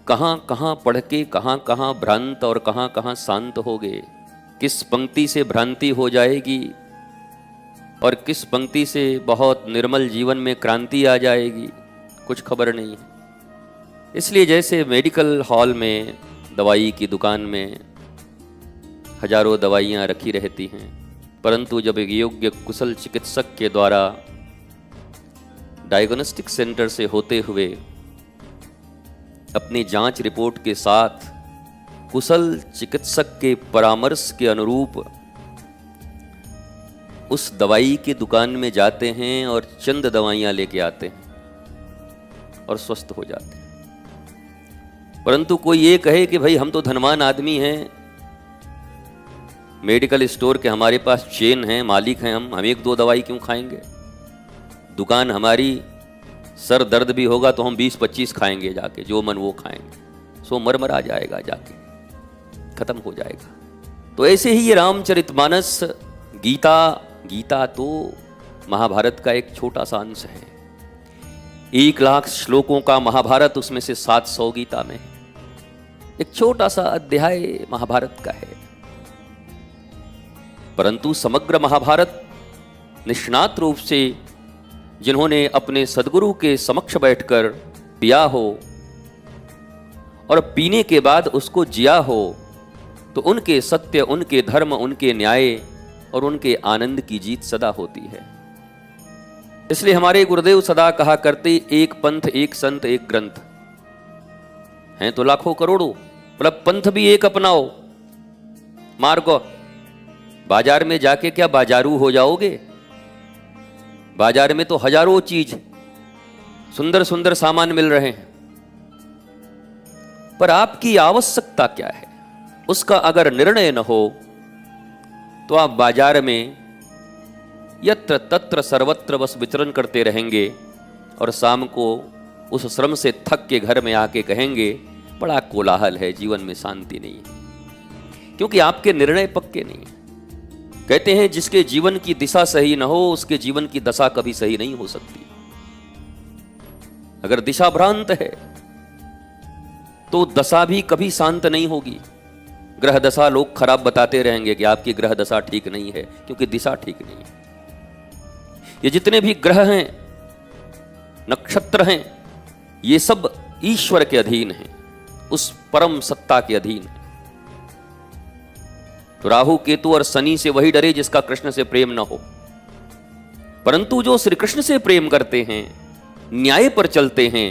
कहाँ कहाँ पढ़ के कहाँ कहाँ भ्रांत और कहाँ कहाँ शांत हो गए, किस पंक्ति से भ्रांति हो जाएगी और किस पंक्ति से बहुत निर्मल जीवन में क्रांति आ जाएगी, कुछ खबर नहीं है। इसलिए जैसे मेडिकल हॉल में, दवाई की दुकान में हजारों दवाइयाँ रखी रहती हैं, परंतु जब एक योग्य कुशल चिकित्सक के द्वारा डायग्नोस्टिक सेंटर से होते हुए अपनी जांच रिपोर्ट के साथ कुशल चिकित्सक के परामर्श के अनुरूप उस दवाई की दुकान में जाते हैं और चंद दवाइयां लेके आते हैं और स्वस्थ हो जाते हैं। परंतु कोई ये कहे कि भाई हम तो धनवान आदमी हैं, मेडिकल स्टोर के हमारे पास चेन है, मालिक हैं, हम एक दो दवाई क्यों खाएंगे, दुकान हमारी, सर दर्द भी होगा तो हम 20-25 खाएंगे जाके, जो मन वो खाएंगे, सो मर आ जाएगा, जाके खत्म हो जाएगा। तो ऐसे ही ये रामचरितमानस, गीता तो महाभारत का एक छोटा सा अंश है। 1,00,000 श्लोकों का महाभारत, उसमें से 700 गीता में है। एक छोटा सा अध्याय महाभारत का है, परंतु समग्र महाभारत निष्णात रूप से जिन्होंने अपने सद्गुरु के समक्ष बैठकर पिया हो और पीने के बाद उसको जिया हो, तो उनके सत्य, उनके धर्म, उनके न्याय और उनके आनंद की जीत सदा होती है। इसलिए हमारे गुरुदेव सदा कहा करते, एक पंथ, एक संत, एक ग्रंथ। हैं तो लाखों करोड़ों, मतलब पंथ भी एक अपनाओ, मार्ग। बाजार में जाके क्या बाजारू हो जाओगे? बाजार में तो हजारों चीज, सुंदर सुंदर सामान मिल रहे हैं, पर आपकी आवश्यकता क्या है उसका अगर निर्णय न हो तो आप बाजार में यत्र तत्र सर्वत्र बस विचरण करते रहेंगे और शाम को उस श्रम से थक के घर में आके कहेंगे बड़ा कोलाहल है, जीवन में शांति नहीं है, क्योंकि आपके निर्णय पक्के नहीं है। कहते हैं जिसके जीवन की दिशा सही न हो उसके जीवन की दशा कभी सही नहीं हो सकती। अगर दिशा भ्रांत है तो दशा भी कभी शांत नहीं होगी। ग्रह दशा लोग खराब बताते रहेंगे कि आपकी ग्रह दशा ठीक नहीं है, क्योंकि दिशा ठीक नहीं है। ये जितने भी ग्रह हैं, नक्षत्र हैं, ये सब ईश्वर के अधीन हैं, उस परम सत्ता के अधीन है। तो राहु, केतु और शनि से वही डरे जिसका कृष्ण से प्रेम न हो। परंतु जो श्री कृष्ण से प्रेम करते हैं, न्याय पर चलते हैं,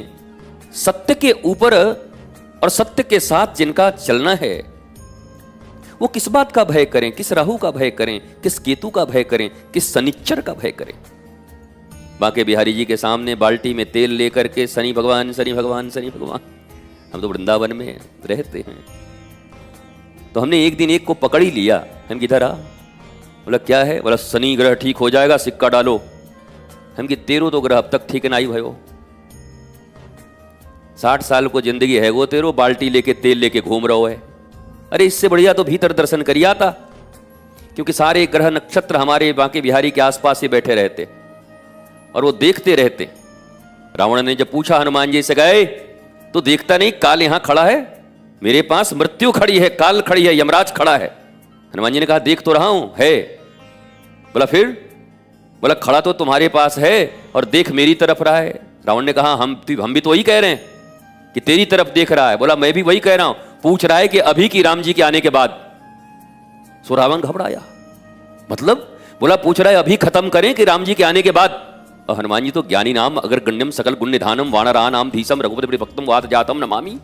सत्य के ऊपर और सत्य के साथ जिनका चलना है, वो किस बात का भय करें, किस राहु का भय करें, किस केतु का भय करें, किस शनिश्चर का भय करें। बांके बिहारी जी के सामने बाल्टी में तेल लेकर के शनि भगवान, शनि भगवान, शनि भगवान। हम तो वृंदावन में रहते हैं, तो हमने एक दिन एक को पकड़ ही लिया। हम किधर आ, बोला क्या है, बोला शनि ग्रह ठीक हो जाएगा, सिक्का डालो। हम कि तेरो तो ग्रह अब तक ठीक नहीं भयो, 60 साल को जिंदगी है वो तेरो, बाल्टी लेके तेल लेके घूम रहो है। अरे इससे बढ़िया तो भीतर दर्शन करिए आता, क्योंकि सारे ग्रह नक्षत्र हमारे बांके बिहारी के आसपास ही बैठे रहते और वो देखते रहते। रावण ने जब पूछा हनुमान जी से, गए तो देखता नहीं काल यहां खड़ा है, मेरे पास मृत्यु खड़ी है, काल खड़ी है, यमराज खड़ा है। हनुमान जी ने कहा देख तो रहा हूं, है। बोला फिर? बोला खड़ा तो तुम्हारे पास है और देख मेरी तरफ रहा है। रावण ने कहा हम भी तो वही कह रहे हैं कि तेरी तरफ देख रहा है। बोला मैं भी वही कह रहा हूं, पूछ रहा है कि अभी की राम जी के आने के बाद। सो रावण घबराया, मतलब बोला पूछ रहा है अभी खत्म करें कि राम जी के आने के बाद। और हनुमान जी तो ज्ञानी नाम अगर गण्यम सकल गुण निधानम वानरा नाम धीसम रघुपति भक्तम वात जातम नमामि।